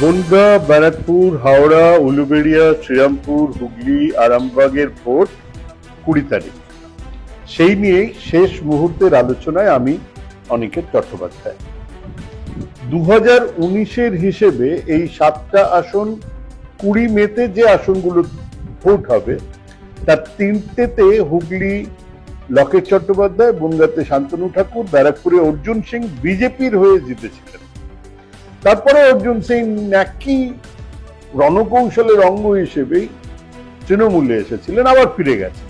বনগাঁ, ব্যারাকপুর, হাওড়া, উলুবেড়িয়া, শ্রীরামপুর, হুগলি, আরামবাগের ভোট 20 তারিখ। সেই নিয়েই শেষ মুহূর্তের আলোচনায় আমি অনিকেত চট্টোপাধ্যায়। 2019-এর হিসেবে এই 7টা আসন 20 মেতে যে আসনগুলো ভোট হবে তার 3টেতে হুগলি লকেট চট্টোপাধ্যায়, বনগাঁতে শান্তনু ঠাকুর, ব্যারাকপুরে অর্জুন সিং বিজেপির হয়ে জিতেছিলেন। তারপরে অর্জুন সিং একই রণকৌশলের অঙ্গ হিসেবেই তৃণমূলে এসেছিলেন, আবার ফিরে গেছেন,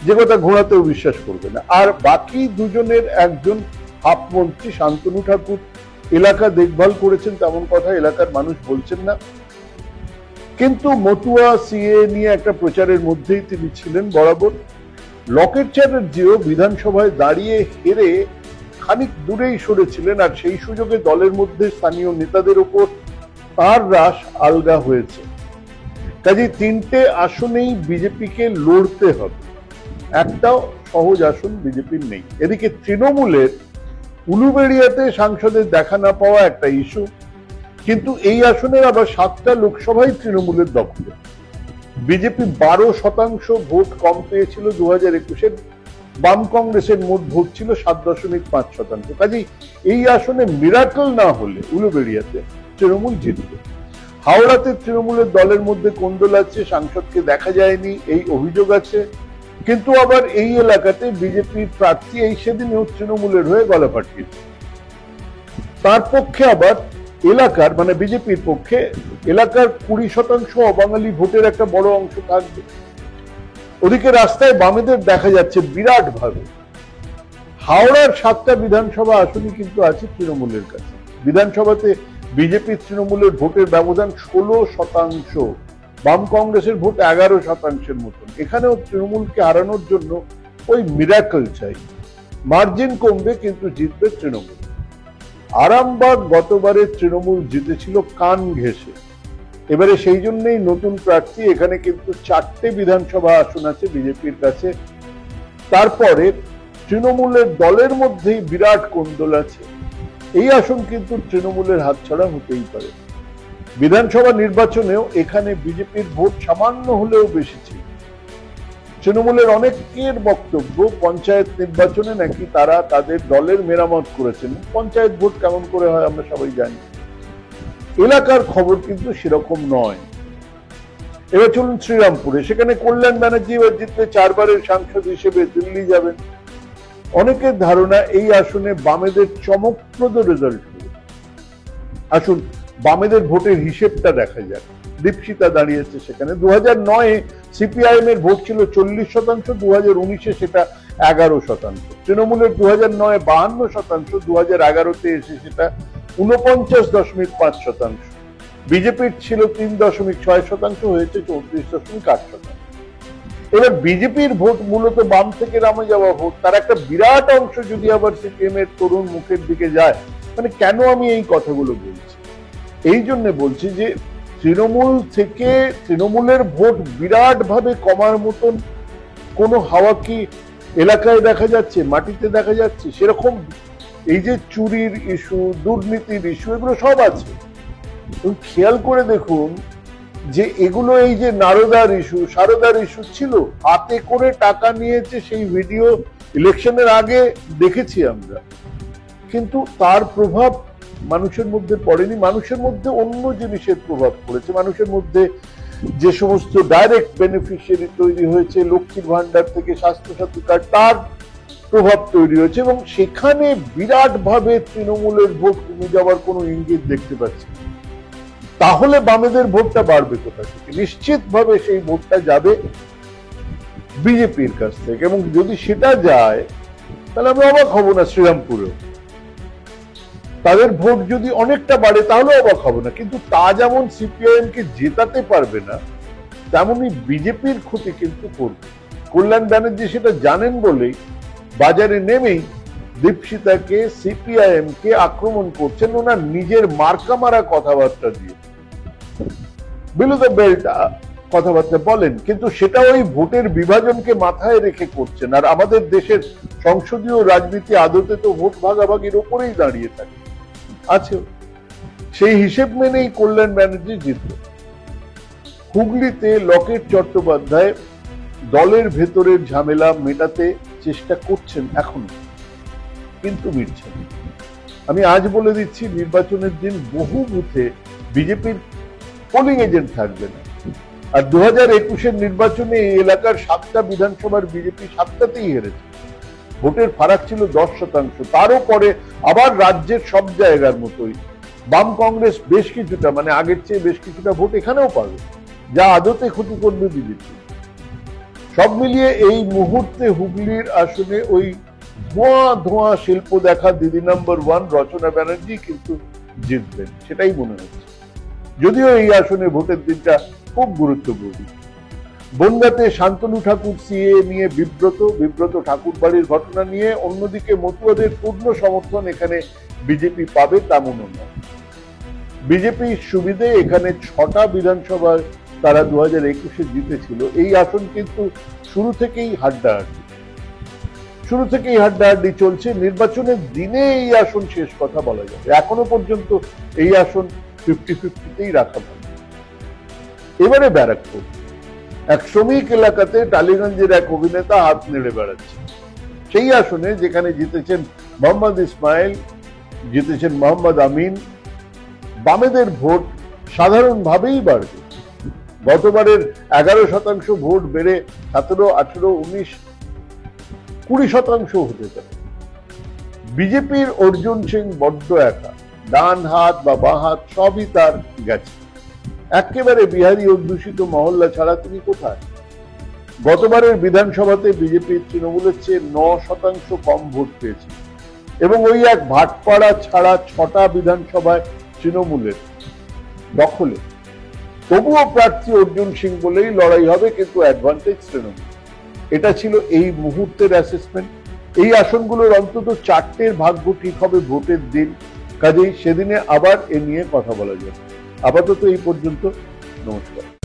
যে কথা ঘোড়াতেও বিশ্বাস করবে না। আর বাকি দুজনের একজন হাফ মন্ত্রী শান্তনু ঠাকুর এলাকা দেখভাল করেছেন তেমন কথা এলাকার মানুষ বলছেন না, কিন্তু মতুয়া সিএ নিয়ে একটা প্রচারের মধ্যেই তিনি ছিলেন বরাবর। লকেট চ্যাটার্জিও বিধানসভায় দাঁড়িয়ে হেরে খানিক দূরেই সরেছিলেন, আর সেই সুযোগে দলের মধ্যে স্থানীয় নেতাদের উপর তার রাশ আলগা হয়েছে। কাজে 3টে আসনেই বিজেপিকে লড়তে হবে, একটাও সহজ আসন বিজেপির নেই। এদিকে তৃণমূলের উলুবেড়িয়াতে সাংসদের দেখা না পাওয়া একটা ইস্যু, কিন্তু এই আসনের আবার 7টা লোকসভাই তৃণমূলের দখলে। বিজেপি 12% ভোট কম পেয়েছিল 2021-এর, বাম কংগ্রেসের মোট ভোট ছিল 7.5%। কাজেই এই আসনে মিরাকল না হলে উলুবেড়িয়াতে তৃণমূল জিতবে। হাওড়াতে তৃণমূলের দলের মধ্যে কোন্দল আছে, সাংসদকে দেখা যায়নি এই অভিযোগ আছে, কিন্তু আবার এই এলাকাতে বিজেপির প্রার্থী এই সেদিনেও তৃণমূলের হয়ে গলা ফাটিয়েছে। তার পক্ষে আবার এলাকার মানে বিজেপির পক্ষে এলাকার 20% অবাঙালি ভোটের একটা বড় অংশ থাকবে। ওদিকে রাস্তায় বামেদের দেখা যাচ্ছে বিরাট ভাবে। হাওড়ার 7টা বিধানসভা আসনই কিন্তু আছে তৃণমূলের কাছে। বিধানসভাতে বিজেপি তৃণমূলের ভোটের ব্যবধান 16%, বাম কংগ্রেসের ভোট 11%-এর মতন। এখানেও তৃণমূলকে হারানোর জন্য ওই মিরাকল চাই। মার্জিন কমবে কিন্তু জিতবে তৃণমূল। আরামবাগ গতবারে তৃণমূল জিতেছিল কান ঘেঁষে, এবারে সেই জন্যই নতুন প্রার্থী। এখানে কিন্তু 4টে বিধানসভা আসন আছে বিজেপির কাছে। তারপরে তৃণমূলের দলের মধ্যেই বিরাট কোন্দল আছে, এই আসন কিন্তু তৃণমূলের হাতছাড়া হতেই পারে। বিধানসভা নির্বাচনেও এখানে বিজেপির ভোট সামান্য হলেও বেশি ছিল। তৃণমূলের অনেকের বক্তব্য পঞ্চায়েত নির্বাচনে নাকি তারা তাদের দলের মেরামত করেছেন। পঞ্চায়েত ভোট কেমন করে হয় আমরা সবাই জানি। এলাকার খবর কিন্তু সেরকম নয়। এবার চলুন শ্রীরামপুরে, সেখানে কল্যাণ ব্যানার্জি এবার জিতলে 4বারের সাংসদ হিসেবে দিল্লি যাবেন। অনেকের ধারণা এই আসনে বামেদের চমকপ্রদ রেজাল্ট হবে। আসুন বামেদের ভোটের হিসেবটা দেখা যাক। দীপশিতা দাঁড়িয়েছে সেখানে। 2009-এ সিপিআইএম এর ভোট ছিল 40%, 2019-এ সেটা 11%। তৃণমূলের 2009-এ 52%, 2011-তে এসে সেটা 49.5%। বিজেপির ছিল 3.6%, হয়েছে 34.8%। এবার বিজেপির ভোট মূলত বাম থেকে রামে যাওয়া ভোট, তার একটা বিরাট অংশ যদি আবার সিপিএম এর তরুণ মুখের দিকে যায়। মানে কেন আমি এই কথাগুলো বলছি? এই জন্য বলছি যে তৃণমূল থেকে তৃণমূলের ভোট বিরাট ভাবে কমার মতন কোন হাওয়া কি এলাকায় দেখা যাচ্ছে, মাটিতে দেখা যাচ্ছে? সেরকম এই যে চুরির ইস্যু, দুর্নীতির ইস্যু, এগুলো সব আছে। খেয়াল করে দেখুন যে এগুলো এই যে নারদার ইস্যু, সারদার ইস্যু ছিল, হাতে করে টাকা নিয়েছে, সেই ভিডিও ইলেকশনের আগে দেখেছি আমরা, কিন্তু তার প্রভাব মানুষের মধ্যে পড়েনি। মানুষের মধ্যে অন্য জিনিসের প্রভাব পড়েছে। মানুষের মধ্যে যে সমস্ত ডাইরেক্ট বেনিফিশিয়ারি তৈরি হয়েছে, লক্ষ্মীর ভান্ডার থেকে স্বাস্থ্যসাথী কার্ড, তার প্রভাব তৈরি হয়েছে, এবং সেখানে বিরাট ভাবে তৃণমূলের ভোট কমে যাওয়ার কোনো ইঙ্গিত দেখতে পাচ্ছি। তাহলে বামেদের ভোটটা বাড়বে কোথা থেকে? নিশ্চিত ভাবে সেই ভোটটা যাবে বিজেপির কাছ থেকে, এবং যদি সেটা যায় তাহলে আমরা অবাক হব না। শ্রীরামপুরে তাদের ভোট যদি অনেকটা বাড়ে তাহলে অবাক হব না, কিন্তু তা যেমন সিপিআইএম কে জেতাতে পারবে না, তেমনি বিজেপির ক্ষতি কিন্তু করবে। কল্যাণ ব্যানার্জি সেটা জানেন বলেই বাজারে নেমেই দীপশিতাকে, সিপিআইএম কে আক্রমণ করছেন ওনার নিজের মার্কা মারা কথাবার্তা দিয়ে। বিলো দ্য বেল্ট কথাবার্তা বলেন, কিন্তু সেটা ওই ভোটের বিভাজনকে মাথায় রেখে করছেন। আর আমাদের দেশের সংসদীয় রাজনীতি আদতে তো ভোট ভাগাভাগির উপরেই দাঁড়িয়ে থাকে। আছে সেই হিসেব মেনেই কল্যাণ ব্যানার্জি জিতল। হুগলিতে লকেট চট্টোপাধ্যায় দলের ভেতরের ঝামেলা মেটাতে চেষ্টা করছেন এখনো, কিন্তু মিটছেন। আমি আজ বলে দিচ্ছি, নির্বাচনের দিন বহু বুথে বিজেপির পোলিং এজেন্ট থাকবে না। আর 2021-এর নির্বাচনে এই এলাকার 7টা বিধানসভার বিজেপি 7টাতেই হেরেছে। ভোটের ফারাক ছিল 10%। তারও পরে আবার রাজ্যের সব জায়গার মতোই বাম কংগ্রেস বেশ কিছুটা, মানে আগের চেয়ে বেশ কিছুটা ভোট এখানেও পাবে, যা আদতে ক্ষতি করবে বিজেপি। সব মিলিয়ে এই মুহূর্তে হুগলির আসনে ওই ধোঁয়া ধোঁয়া শিল্প দেখা দিদি নম্বর 1 রচনা ব্যানার্জি কিন্তু জিতবেন, সেটাই মনে হচ্ছে। যদিও এই আসনে ভোটের দিনটা খুব গুরুত্বপূর্ণ। বনগাঁতে শান্তনু ঠাকুর সিএ নিয়ে বিব্রত ঠাকুর বাড়ির ঘটনা নিয়ে, অন্যদিকে মতুয়াদের পূর্ণ সমর্থন এখানে বিজেপি পাবে তা মনে নয়। বিজেপির সুবিধে এখানে 6টা বিধানসভায় তারা 2021-এ জিতেছিল। এই আসন কিন্তু শুরু থেকেই হাড্ডাহাড্ডি চলছে। নির্বাচনের দিনে এই আসন শেষ কথা বলা যাবে। এখনো পর্যন্ত এই আসন 50-50তেই রাখা ভালো। এবারে ব্যারাকপুর, এক শ্রমিক এলাকাতে টালিগঞ্জের এক অভিনেতা হাত নেড়ে বেড়াচ্ছে। সেই আসনে যেখানে জিতেছেন মোহাম্মদ ইসমাইল, জিতেছেন মোহাম্মদ আমিন, বামেদের ভোট সাধারণভাবেই বাড়বে। গতবারের 11% ভোট বেড়ে 17, 18, 19, 20% হতে পারে। বিজেপির অর্জুন সিং বড্ড একা, ডান হাত বা বাঁ হাত সবই তার গেছে। একেবারে বিহারি অধ্যুষিত মহল্লা ছাড়া তিনি কোথায়? গতবারের বিধানসভাতে বিজেপির তৃণমূলের চেয়ে 9% কম ভোট পেয়েছে, এবং ওই এক ভাটপাড়া ছাড়া 6টা বিধানসভায় তৃণমূলের দখলে। তবুও প্রার্থী অর্জুন সিং বলেই লড়াই হবে, কিন্তু অ্যাডভান্টেজ তৃণমূল। এটা ছিল এই মুহূর্তের অ্যাসেসমেন্ট। এই আসনগুলোর অন্তত 4টের ভাগ্য ঠিক হবে ভোটের দিন, কাজেই সেদিনে আবার এ নিয়ে কথা বলা যাবে। আপাতত এই পর্যন্ত, নমস্কার।